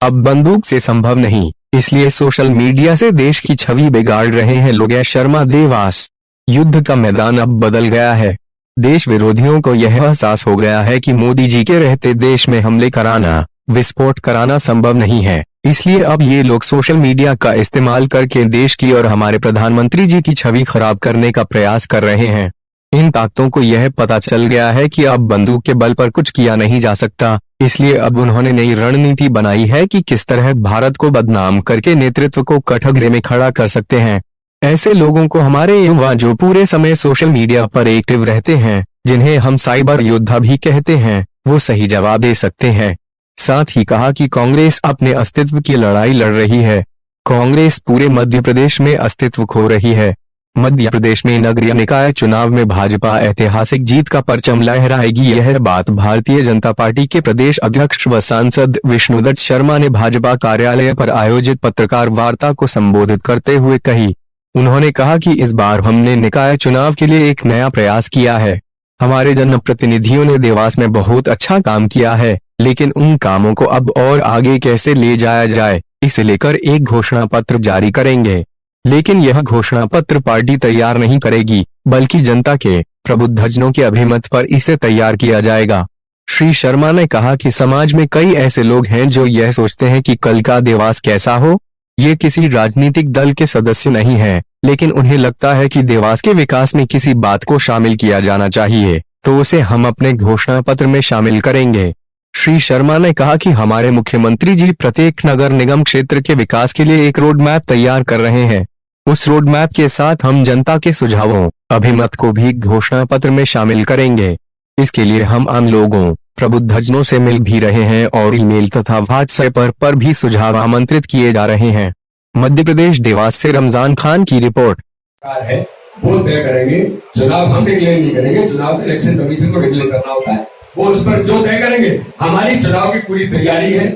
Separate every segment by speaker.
Speaker 1: अब बंदूक से संभव नहीं, इसलिए सोशल मीडिया से देश की छवि बिगाड़ रहे हैं लोग। शर्मा देवास। युद्ध का मैदान अब बदल गया है। देश विरोधियों को यह एहसास हो गया है कि मोदी जी के रहते देश में हमले कराना, विस्फोट कराना संभव नहीं है। इसलिए अब ये लोग सोशल मीडिया का इस्तेमाल करके देश की और हमारे प्रधानमंत्री जी की छवि खराब करने का प्रयास कर रहे हैं। इन ताकतों को यह पता चल गया है कि अब बंदूक के बल पर कुछ किया नहीं जा सकता, इसलिए अब उन्होंने नई रणनीति बनाई है कि किस तरह भारत को बदनाम करके नेतृत्व को कठघरे में खड़ा कर सकते हैं। ऐसे लोगों को हमारे युवा जो पूरे समय सोशल मीडिया पर एक्टिव रहते हैं, जिन्हें हम साइबर योद्धा भी कहते हैं, वो सही जवाब दे सकते हैं। साथ ही कहा कि कांग्रेस अपने अस्तित्व की लड़ाई लड़ रही है। कांग्रेस पूरे मध्य प्रदेश में अस्तित्व खो रही है। मध्य प्रदेश में नगरीय निकाय चुनाव में भाजपा ऐतिहासिक जीत का परचम लहराएगी। यह बात भारतीय जनता पार्टी के प्रदेश अध्यक्ष व सांसद विष्णुदत्त शर्मा ने भाजपा कार्यालय पर आयोजित पत्रकार वार्ता को संबोधित करते हुए कही। उन्होंने कहा कि इस बार हमने निकाय चुनाव के लिए एक नया प्रयास किया है। हमारे जनप्रतिनिधियों ने देवास में बहुत अच्छा काम किया है, लेकिन उन कामों को अब और आगे कैसे ले जाया जाए, इसे लेकर एक घोषणा पत्र जारी करेंगे। लेकिन यह घोषणा पत्र पार्टी तैयार नहीं करेगी, बल्कि जनता के प्रबुद्धजनों के अभिमत पर इसे तैयार किया जाएगा। श्री शर्मा ने कहा कि समाज में कई ऐसे लोग हैं जो यह सोचते हैं कि कल का देवास कैसा हो। ये किसी राजनीतिक दल के सदस्य नहीं है, लेकिन उन्हें लगता है कि देवास के विकास में किसी बात को शामिल किया जाना चाहिए, तो उसे हम अपने घोषणा पत्र में शामिल करेंगे। श्री शर्मा ने कहा कि हमारे मुख्यमंत्री जी प्रत्येक नगर निगम क्षेत्र के विकास के लिए एक रोड मैप तैयार कर रहे हैं। उस रोड मैप के साथ हम जनता के सुझावों, अभिमत को भी घोषणा पत्र में शामिल करेंगे। इसके लिए हम आम लोगों, प्रबुद्धजनों से मिल भी रहे हैं और ईमेल तथा व्हाट्सएप पर भी सुझाव आमंत्रित किए जा रहे हैं। मध्य प्रदेश देवास से रमजान खान की रिपोर्ट।
Speaker 2: है वो तय करेंगे, चुनाव हम डिक्लेयर नहीं करेंगे, चुनाव इलेक्शन कमीशन को डिक्लेयर करना होता है, वो उस पर जो तय करेंगे। हमारी चुनाव की पूरी तैयारी है,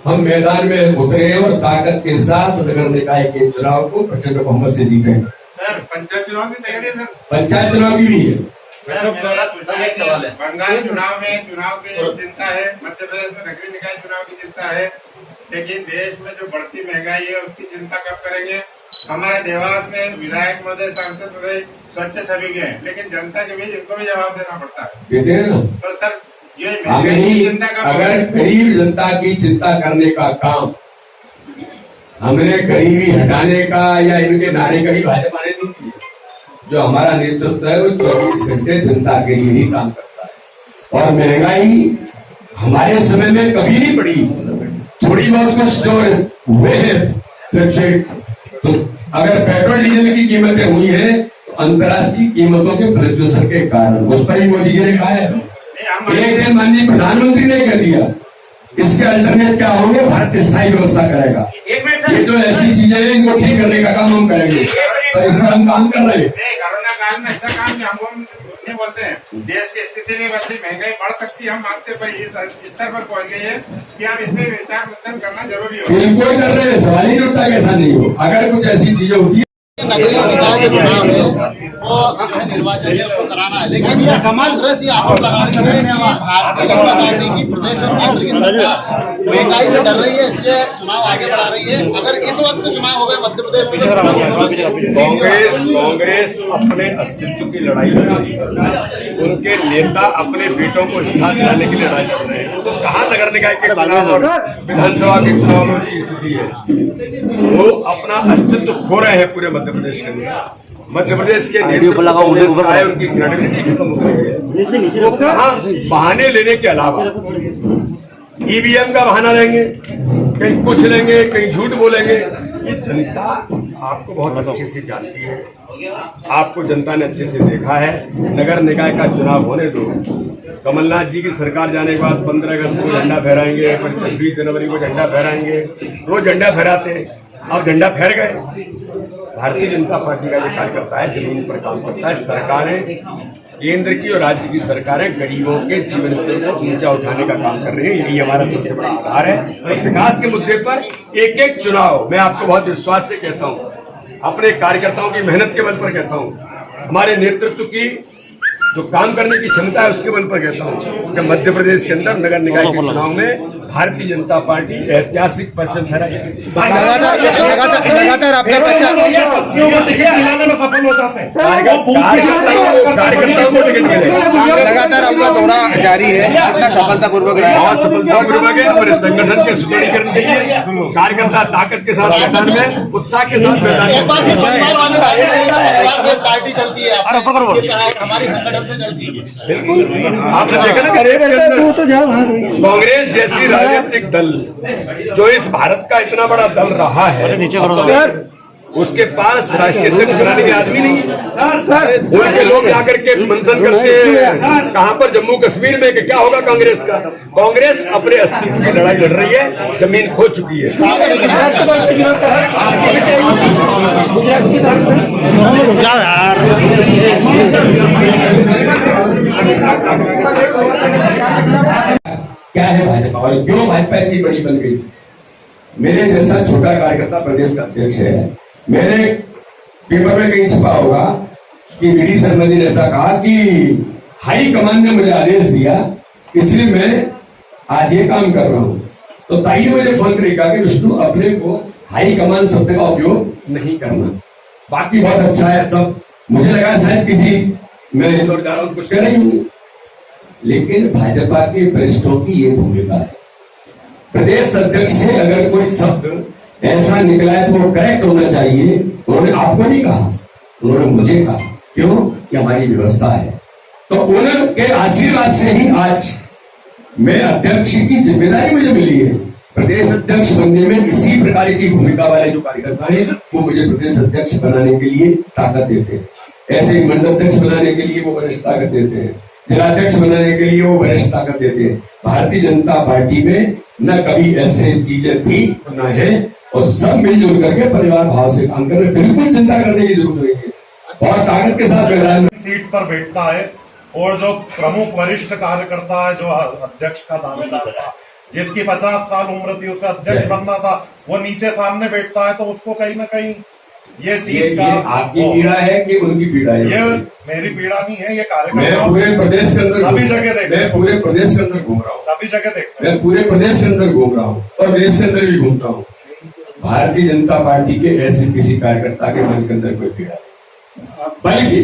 Speaker 2: हम मैदान में उतरे हैं और ताकत के साथ नगर निकाय के चुनाव को प्रचंड बहुमत से जीतेंगे।
Speaker 3: सर पंचायत चुनाव की तैयारी है सर?
Speaker 2: पंचायत चुनाव की भी है।
Speaker 3: बंगाल चुनाव में चुनाव की चिंता है, मध्य प्रदेश में नगरीय निकाय चुनाव की चिंता है, लेकिन देश में जो बढ़ती महंगाई है उसकी चिंता कब करेंगे? हमारे देवास में विधायक महोदय, सांसद महोदय स्वच्छ छवि के हैं, लेकिन जनता के बीच इनको भी जवाब देना पड़ता है।
Speaker 2: देते हैं ना।
Speaker 3: तो सर ये महंगाई की चिंता कब?
Speaker 2: अगर गरीब जनता की चिंता करने का काम हमने गरीबी हटाने का या इनके नारे का ही भाजपा ने नहीं किया। जो हमारा नेतृत्व है वो 24 घंटे जनता के लिए ही काम करता है। और महंगाई हमारे समय में कभी नहीं बढ़ी, थोड़ी बहुत कुछ जो हुए हैं। तो अगर पेट्रोल डीजल की कीमतें हुई है तो अंतर्राष्ट्रीय कीमतों के फ्लक्चुएशन के कारण, उस पर ही मोदी जी ने कहा है। एक दिन माननीय प्रधानमंत्री ने कह दिया इसके अल्टरनेट क्या होंगे, भारत स्थायी व्यवस्था करेगा। ये जो ऐसी चीजें हैं इनको ठीक करने का काम हम करेंगे, तो इसमें हम काम कर रहे हैं।
Speaker 3: कोरोना काल में ऐसा काम हमको नहीं बोलते हैं, देश की स्थिति में वैसे महंगाई बढ़ सकती है, हम मांगते पर इस स्तर पर पहुंच गई है कि हम इसमें विचार मंथन करना जरूरी हो।
Speaker 2: बिल्कुल कर रहे हैं, सवाल ही नहीं उठता कैसा नहीं हो। अगर कुछ ऐसी चीजें होती है,
Speaker 4: नगरीय निकाय के चुनाव है वो अब निर्वाचन है, उसको कराना है, लेकिन ये कांग्रेस ये आरोप लगा रही है कि भारतीय जनता पार्टी की प्रदेश और केंद्र की सरकार महंगाई से डर रही है, इसलिए चुनाव आगे बढ़ा रही है। अगर इस वक्त चुनाव हो गए मध्य प्रदेश में,
Speaker 5: कांग्रेस अपने अस्तित्व की लड़ाई लड़ रही है, उनके नेता अपने बेटों को स्थान दिलाने की लड़ाई लड़ रहे हैं। तो कहाँ नगर निकाय के चुनाव और विधानसभा के चुनाव में की स्थिति है, वो अपना अस्तित्व खो रहे हैं पूरे मध्य प्रदेश के अंदर। मध्य प्रदेश के नेतृत्व आए, उनकी क्रेडिबिलिटी खत्म हो गई है। वो कहाँ बहाने लेने के अलावा ईवीएम का बहाना लेंगे, कहीं कुछ लेंगे, कहीं झूठ बोलेंगे। ये जनता आपको बहुत अच्छे से जानती है, आपको जनता ने अच्छे से देखा है। नगर निकाय का चुनाव होने दो, कमलनाथ जी की सरकार जाने के बाद 15 अगस्त को झंडा फहराएंगे, फिर 26 जनवरी को झंडा फहराएंगे, रोज झंडा फहराते हैं। अब झंडा फहर गए। भारतीय जनता पार्टी का जो कार्यकर्ता है जमीन पर काम करता है। सरकारें, केंद्र की और राज्य की सरकारें गरीबों के जीवन स्तर को ऊंचा उठाने का काम कर रही है, यही हमारा सबसे बड़ा आधार है। और विकास के मुद्दे पर एक एक चुनाव मैं आपको बहुत विश्वास से कहता हूँ, अपने कार्यकर्ताओं की मेहनत के बल पर कहता हूँ, हमारे नेतृत्व की जो काम करने की क्षमता है उसके बल पर कहता हूँ कि मध्य प्रदेश के अंदर नगर निकाय के चुनाव में भारतीय जनता पार्टी ऐतिहासिक परचम फहराई।
Speaker 4: लगातार आपका
Speaker 3: सफल हो जाते हैं।
Speaker 5: कार्यकर्ताओं को टिकट मिलेगा।
Speaker 4: लगातार आपका दौरा जारी है, कितना सफलतापूर्वक रहा?
Speaker 5: बहुत सफलतापूर्वक है। अपने संगठन के सुदृढ़ीकरण के लिए कार्यकर्ता ताकत के साथ मैदान में, उत्साह के साथ मैदान में।
Speaker 4: पार्टी चलती है, हमारी संगठन से चलती है।
Speaker 5: बिल्कुल, आपने देखा ना कांग्रेस के अंदर कांग्रेस जैसी राजनीतिक दल जो इस भारत का इतना बड़ा दल रहा है, उसके पास राष्ट्रीय अध्यक्ष बनाने के आदमी नहीं है। उनके लोग जाकर के मंथन करते हैं कहां पर, जम्मू कश्मीर में, कि क्या होगा कांग्रेस का। कांग्रेस अपने अस्तित्व की लड़ाई लड़ रही है, जमीन खो चुकी है।
Speaker 2: क्या है भाजपा और क्यों भाजपा इतनी बड़ी बन गई? मेरे जैसा छोटा कार्यकर्ता प्रदेश का अध्यक्ष है, मेरे पेपर में कहीं छपा होगा कि वीडी शर्मा जी ने ऐसा कहा कि हाई कमान ने मुझे आदेश दिया, इसलिए मैं आज ये काम कर रहा हूं। तो ताई ने मुझे फोन करके कहा कि विष्णु अपने को हाई कमान शब्द का उपयोग नहीं करना। बाकी बहुत अच्छा है सब, मुझे लगा शायद किसी मैं इंदौर जा रहा हूं कुछ कह रही हूं, लेकिन भाजपा के वरिष्ठों की ये भूमिका है। प्रदेश अध्यक्ष से अगर कोई शब्द ऐसा निकला है तो वो करेक्ट होना चाहिए। उन्होंने आपको नहीं कहा, उन्होंने मुझे कहा। क्यों? कि हमारी व्यवस्था है। तो उनके आशीर्वाद से ही आज मैं अध्यक्ष की जिम्मेदारी मुझे मिली है। प्रदेश अध्यक्ष बनने में इसी प्रकार की भूमिका वाले जो कार्यकर्ता है वो मुझे प्रदेश अध्यक्ष बनाने के लिए ताकत देते हैं। ऐसे ही मंडल अध्यक्ष बनाने के लिए वो वरिष्ठ ताकत देते हैं, जिलाध्यक्ष बनाने के लिए वो वरिष्ठ ताकत देते हैं। भारतीय जनता पार्टी में न कभी ऐसे चीजें थी न है, और सब मिलजुल करके परिवार भाव से काम कर रहे। बिल्कुल चिंता करने की जरूरत नहीं है, बहुत ताकत के साथ मैदान में
Speaker 3: सीट पर बैठता है और जो प्रमुख वरिष्ठ कार्यकर्ता है, जो अध्यक्ष का दावेदार था, जिसकी 50 साल उम्र थी, उसे अध्यक्ष बनना था, वो नीचे सामने बैठता है, तो उसको कहीं ना कहीं ये चीज का
Speaker 2: आपकी पीड़ा है कि उनकी पीड़ा है?
Speaker 3: ये मेरी पीड़ा नहीं है, ये कार्यक्रम
Speaker 2: मैं पूरे प्रदेश के अंदर
Speaker 3: सभी जगह देख,
Speaker 2: मैं पूरे प्रदेश के अंदर घूम रहा हूँ,
Speaker 3: सभी जगह देख,
Speaker 2: मैं पूरे प्रदेश के अंदर घूम रहा हूँ और देश के अंदर भी घूमता हूँ। भारतीय जनता पार्टी के ऐसे किसी कार्यकर्ता के मन के अंदर कोई पीड़ा नहीं,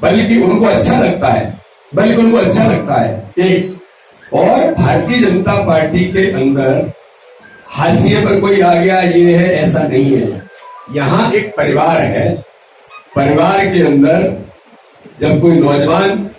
Speaker 2: बल्कि उनको अच्छा लगता है, एक। और भारतीय जनता पार्टी के अंदर हाशिए पर कोई आ गया ये है ऐसा नहीं है। यहाँ एक परिवार है, परिवार के अंदर जब कोई नौजवान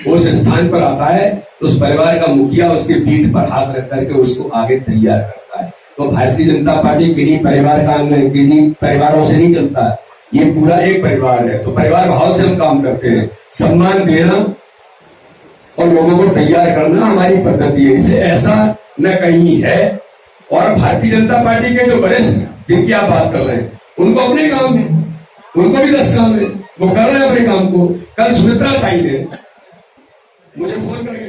Speaker 2: उस स्थान पर आता है तो उस परिवार का मुखिया उसके पीठ पर हाथ रख करके उसको आगे तैयार करता है। तो भारतीय जनता पार्टी किन्हीं परिवार का किन्हीं परिवारों से नहीं चलता है, ये पूरा एक परिवार है। तो परिवार भाव से हम काम करते हैं, सम्मान देना और लोगों को तैयार करना हमारी पद्धति है, इसे ऐसा न कहीं है। और भारतीय जनता पार्टी के जो वरिष्ठ जिनकी आप बात कर रहे हैं उनको अपने काम है, उनको भी 10 काम है, वो कर रहे हैं अपने काम को। कल सुमित्रा ताई ने मुझे फोन करके